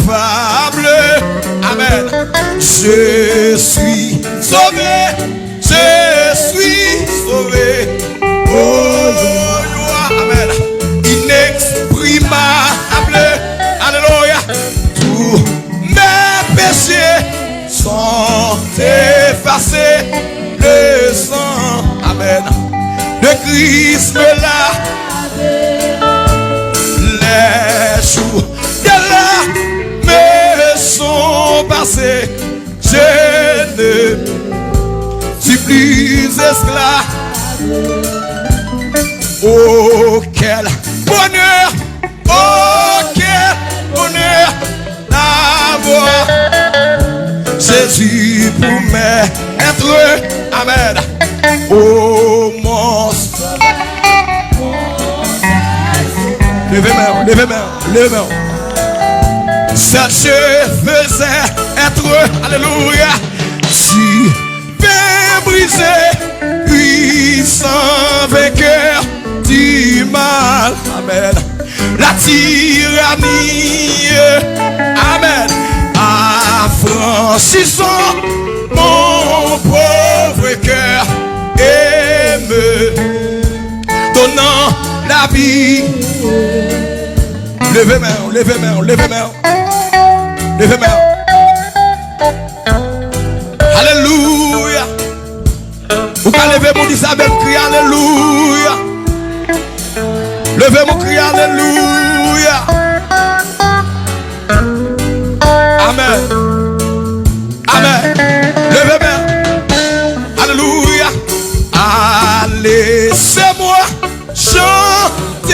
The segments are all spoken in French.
ineffable. Amen. Je suis sauvé. Je suis sauvé. Oh, amen. Inexprimable. Alléluia. Tous mes péchés sont effacés. Le sang, amen, de Christ me l'a. Les jours de là me sont passés. Je ne suis plus esclave. Oh, quel bonheur! Oh, quel bonheur d'avoir Jésus pour m'être. Amen. Oh, mon levez-moi, levez-moi, levez-moi. Ça je faisais être, alléluia, si bien brisé, puissant vainqueur du mal. Amen. La tyrannie, amen, affranchissant mon pauvre cœur et me donnant la vie. Levez-moi, levez-moi, levez-moi, levez-moi. Alléluia. Vous pouvez lever mon Isabelle, crier alléluia. Levez mon cri alléluia. Amen. Amen. Levez-moi. Alléluia. Allez, c'est moi. Chantez-moi.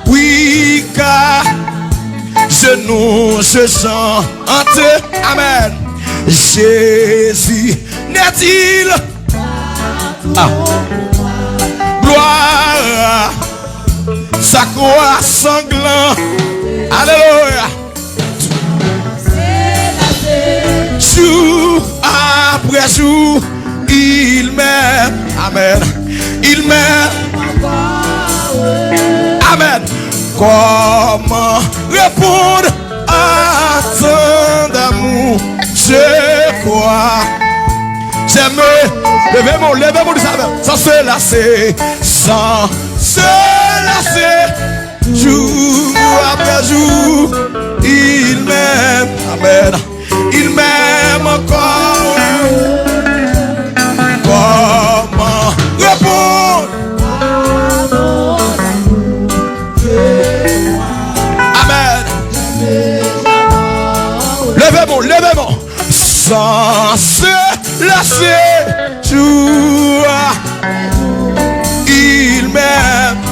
Oui, car je chante. Amen. Jésus n'est-il gloire, sa croix sanglante. Alléluia. Jour après jour, il m'aime. Amen. Il m'aime. Amen. Comment répondre à tant d'amour? Je crois. J'aime. Levez-moi du sabbat. Sans se lasser. Sans se lasser. Jour après jour. Il m'aime. Amen. Il m'aime encore. Comment répondre? Amen. Levez-moi. Sans se lasser. Jour. Il m'aime.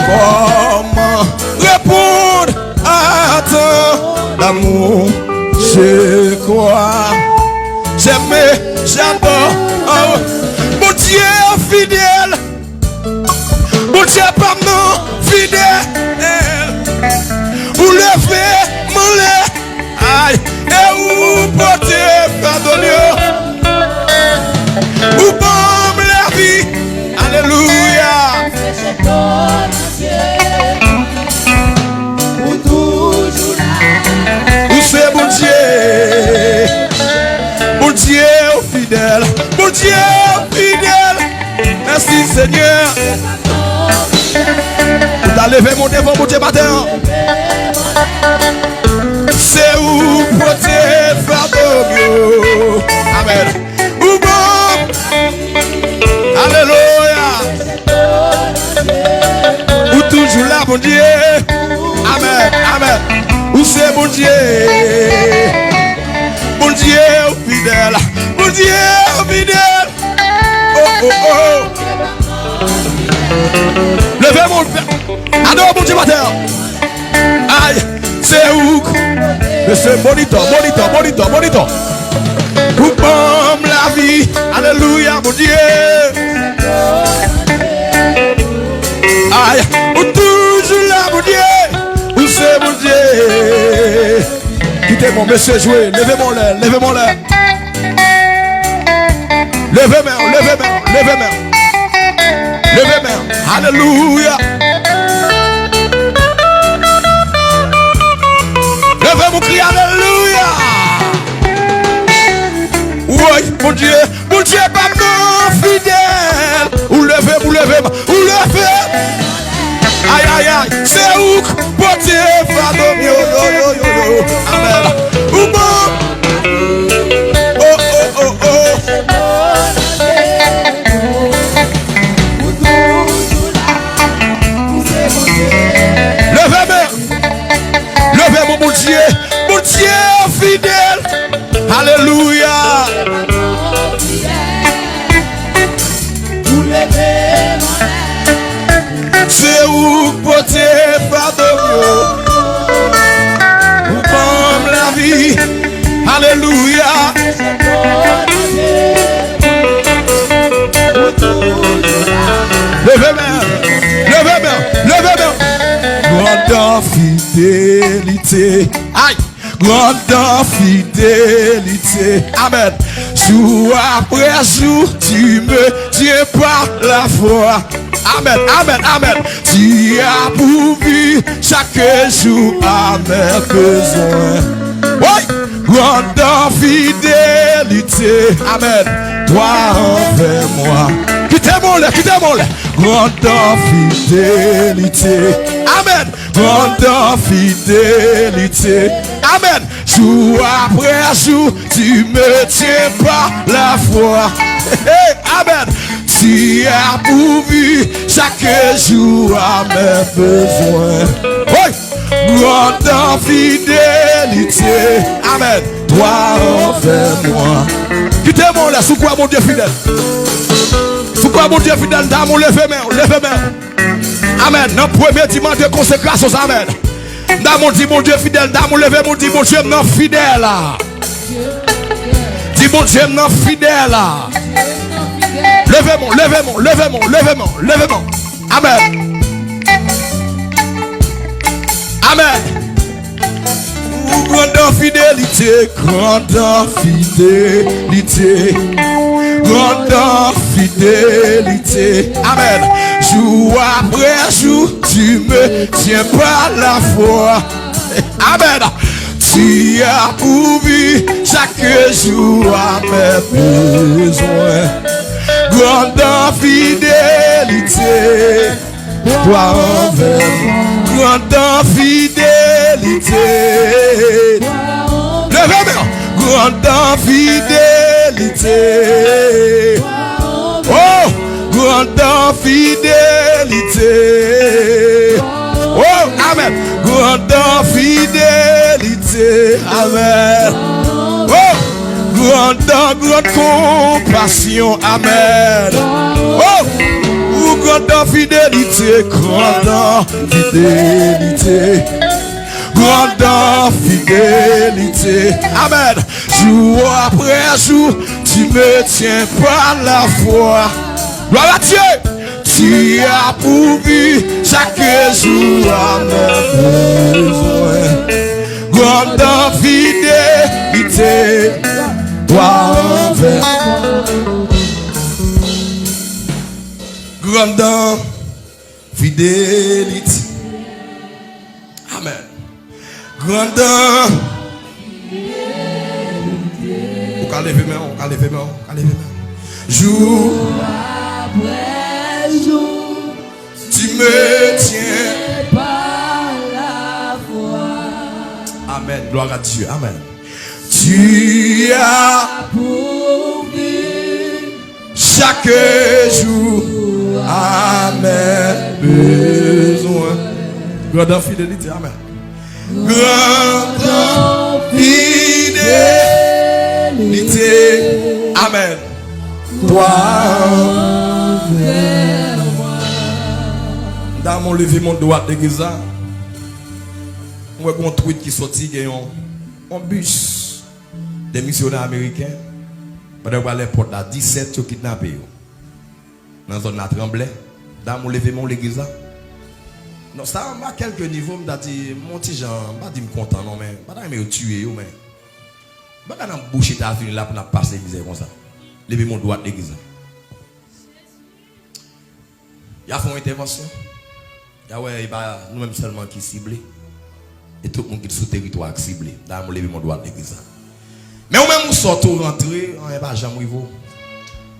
Comment répondre à ton amour? Je crois. J'aime, j'adore. Oh. Mon Dieu fidèle. Mon Dieu pas non fidèle. Vous levez mon lait. Aïe. Et vous portez pardonnez. Vous bombez la vie. Alléluia. Où c'est mon Dieu? Mon Dieu fidèle. Mon Dieu fidèle. Merci Seigneur. Vous allez lever mon devant mon Dieu matin. C'est où porter pardon. Amen. Où bon. Alléluia. Où toujours là mon Dieu. Amen. Amen. Où c'est mon Dieu? Mon Dieu fidèle. Mon Dieu fidèle. Oh oh oh. Levez mon père. Adore mon Dieu matin. Aïe. C'est où? Monsieur monitor. Vous pomme la vie. Alléluia mon Dieu. Aïe. Où toujours là mon Dieu. Où c'est mon Dieu? Quittez mon monsieur jouer. Levez-moi là. Levez-moi. Alléluia. Levez mon cri, alléluia. Oui, mon Dieu, pas non fidèle. Ou levez, ou levez. Aïe, aïe, aïe, c'est où porter pardon, yo. Amen. Ou bon. Oh. Levez mon Dieu fidèle. Alléluia. C'est où porter pardon, ou comme la vie. Alléluia. Levez main. Grande fidélité. Aïe. Grande fidélité. Amen. Jour après jour, tu me tiens par la foi. Amen. Tu as pourvu chaque jour à mes besoins. Oui. Grande fidélité. Amen. Toi envers moi. Quittez-moi. Grande fidélité. Amen. Grande fidélité. Amen. Jour après jour, tu me tiens par la foi. Amen. Tu as pourvu chaque jour à mes besoins. Oui. Grande fidélité. Amen. Toi envers moi. Quittez-moi là, sous quoi mon Dieu fidèle? Sous quoi mon Dieu fidèle? Dans mon levez main. Amen. Dans le premier dimanche de consécration, amen. Dans mon dit mon Dieu fidèle, dans mon levé mon dit mon Dieu non fidèle. Dis mon Dieu non fidèle. Levez-moi. Amen. Grande fidélité. Amen. Jour après jour, tu me tiens par la foi. Amen. Tu as pourvu chaque jour à mes besoins. Grande fidélité. Toi envers moi. Grande fidélité. Levez-moi. Grande fidélité. Oh, grande fidélité. Oh, amen. Grande fidélité. Amen. Oh, grande compassion. Amen. Oh, grande fidélité. Grande fidélité. Amen. Jour après jour, tu me tiens par la foi. Gloire à Dieu. Tu as pourvu chaque jour à mes besoins. Grande fidélité. Toi envers moi. Grande fidélité. Amen. Grande fidélité. On va lever main. Jour après jour, tu me tiens par la foi. Amen. Gloire à Dieu. Amen. Tu as pourvu chaque jour à mes besoins. Grande fidélité. Amen. Grande fidélité. Amen. Toi envers moi. Dans mon lever mon droit d'église, on voit un tweet qui sorti, il y a un bus des missionnaires américains. Pendant que l'aéroport là 17 qui kidnappé dans la zone de Tremblay. Dans mon lever mon l'église. Non, ça à quelques niveaux, je dit mon petit Jean, je dis content non mais pas me tuer mais pas dans boucher ta fini là pour passer misère comme ça. Lever mon droit d'église. Il Il a fait une intervention. Ouais, nous-mêmes seulement qui ciblés. Et tout le monde qui est sous territoire ciblé. Dans mon lever mon droit de l'église. Mais ou même nous sortons rentrer, on n'est pas jamais arrivé.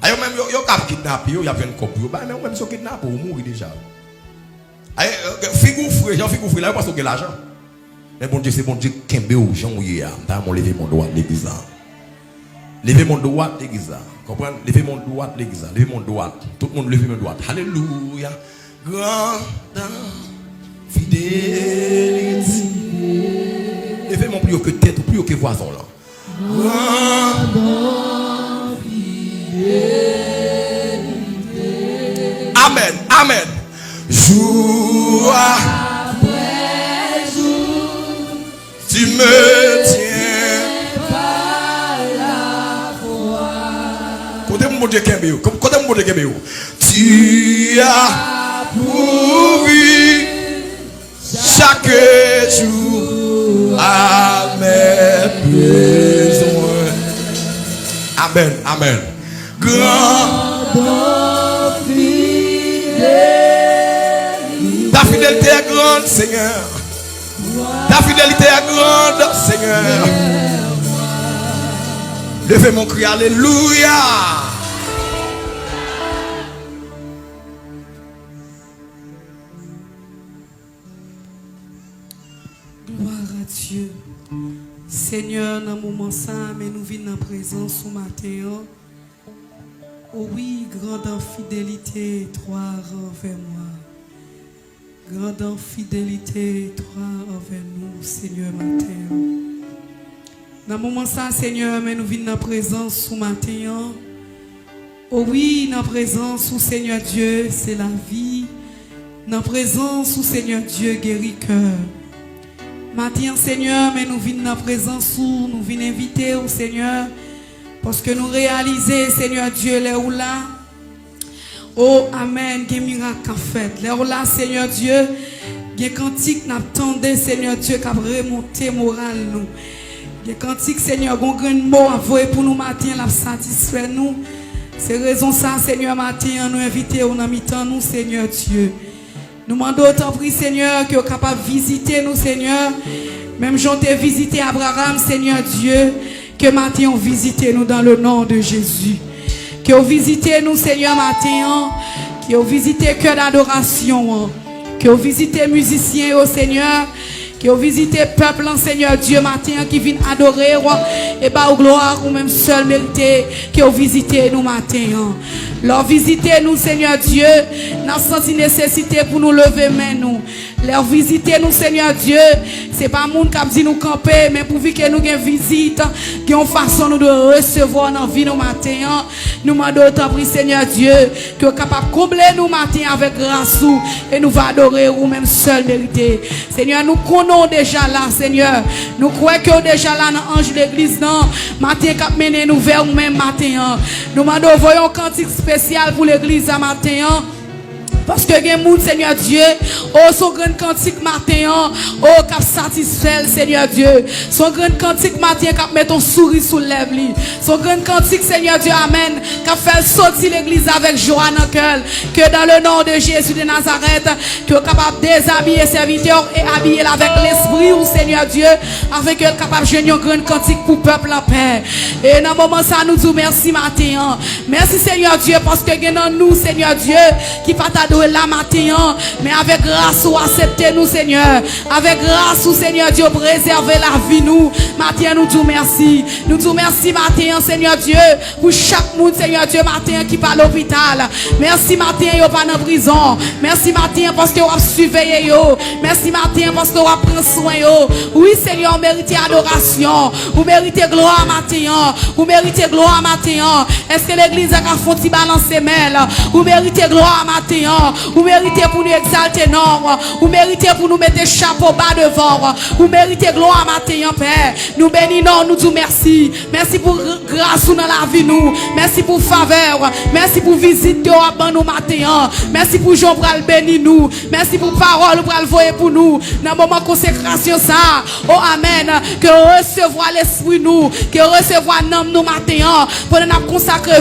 Ayo même yo cap kidnapper, yo y a plein de cop yo. Mais ou même so kidnapper ou mourir déjà. Ayo figou frère, Jean figou frère là parce que l'argent. Mais bon Dieu, c'est bon Dieu kembe ou Jean ou ya. Dans mon lever mon droit de l'église. Lever mon droit de l'église. Comprenez? Lever mon droit de l'église. Lever mon droit. Tout le monde lever mon droit. Alléluia. Grand fidélité. Levez mon plus haut que tête ou plus haut que voisin là. Grand fidélité. Amen. Amen. Jour après jour, tu me tiens par la voix. Côté mon Dieu Kembéo. Côté mon Dieu Kembéo. Tu as pourvu chaque jour à mes besoins. Amen, amen. Grande fidélité. Ta fidélité est grande, Seigneur. Ta fidélité est grande, Seigneur. Levez mon cri, alléluia. Dieu. Seigneur, dans le moment ça, mais nous venons en présence ce matin. Oh oui, grande fidélité, toi envers moi. Grande fidélité, toi envers nous, Seigneur, matin. Dans le moment ça, Seigneur, mais nous venons en présence ce matin. Oh oui, dans la présence où Seigneur Dieu, c'est la vie. Dans la présence où Seigneur Dieu guérit cœur. Matin, Seigneur, mais nous venons en présence où nous venons inviter au Seigneur parce que nous réalisons, Seigneur Dieu, les où là. Oh, Amen, qu'il y a miracle en fait. Les où là, Seigneur Dieu, il y a cantique n'attendait, Seigneur Dieu, qui a remonté moral nous. Il y a cantique, Seigneur, qu'on grand mot envoyé pour nous matin, la satisfaire nous. C'est raison ça, Seigneur, matin, nous inviter au mi-temps nous, Seigneur Dieu. Nous demandons autant pris, Seigneur, que vous capable de visiter nous, Seigneur. Même j'en ai visité Abraham, Seigneur Dieu, que matin on visite nous dans le nom de Jésus. Que vous visitez nous, Seigneur, matin. Que vous visitez cœur d'adoration. Que vous visitez musiciens, oh Seigneur. Que vous visitez peuple, Seigneur Dieu, matin, qui vient adorer, et bah, au gloire, ou même seul mérité. Que vous visitez nous, matin. Leur visiter nous, Seigneur Dieu, dans senti nécessité pour nous lever main nous. Leur visiter nous, Seigneur Dieu, c'est pas monde qui dit nous camper, mais pour que nous ayons visite, qui ont façon nous de recevoir dans vie nous matin. Nous demandons autant pris, Seigneur Dieu, que vous capable de combler nous matin avec grâce et nous va adorer ou même seul mérité. Seigneur, nous connaissons déjà là, Seigneur. Nous croyons que déjà là dans l'ange de l'église, non, matin qui mené nous vers nous-mêmes matin. Nous demandons voyons cantique spécial pour l'église à matin. Parce que les gens, Seigneur Dieu, oh, son grand cantique matin, oh, qui satisfait, Seigneur Dieu. Son grand cantique matin, qui met ton sourire sous lèvres. Son grand cantique, Seigneur Dieu, Amen, qui fait sortir l'église avec joie dans le cœur. Que dans le nom de Jésus de Nazareth, que est capable de déshabiller serviteurs et habiller avec l'esprit, ou Seigneur Dieu, avec que capable de jouer un grand cantique pour le peuple en paix. Et dans le moment ça, nous disons merci matin. Merci, Seigneur Dieu, parce que dans nous, Seigneur Dieu, qui va t'adorer la matin, mais avec grâce ou accepter nous, Seigneur. Avec grâce ou Seigneur Dieu, préserver la vie nous. Matin, nous disons merci. Nous disons merci matin, Seigneur Dieu, pour chaque monde, Seigneur Dieu, matin qui va à l'hôpital. Merci matin, yo pas dans prison. Merci matin parce que vous surveillez yo. Merci matin parce que vous prenez soin yo. Oui, Seigneur, vous méritez adoration. Vous méritez gloire matin. Vous méritez gloire matin. Est-ce que l'église a fait balancer mêle? Vous méritez gloire matin. Vous méritez pour nous exalter non. Vous méritez pour nous mettre chapeau bas devant. Vous méritez gloire matin, Père. Nous bénissons, nous disons merci. Merci pour grâce dans la vie nous. Merci pour faveur. Merci pour visite de nous matin. Merci pour Jean pral béni nous. Merci pour parole pral voyer pour nous. Dans le moment de consécration ça. Oh amen. Que recevoir l'esprit nous. Que recevoir l'âme nous matin. Pour nous consacrer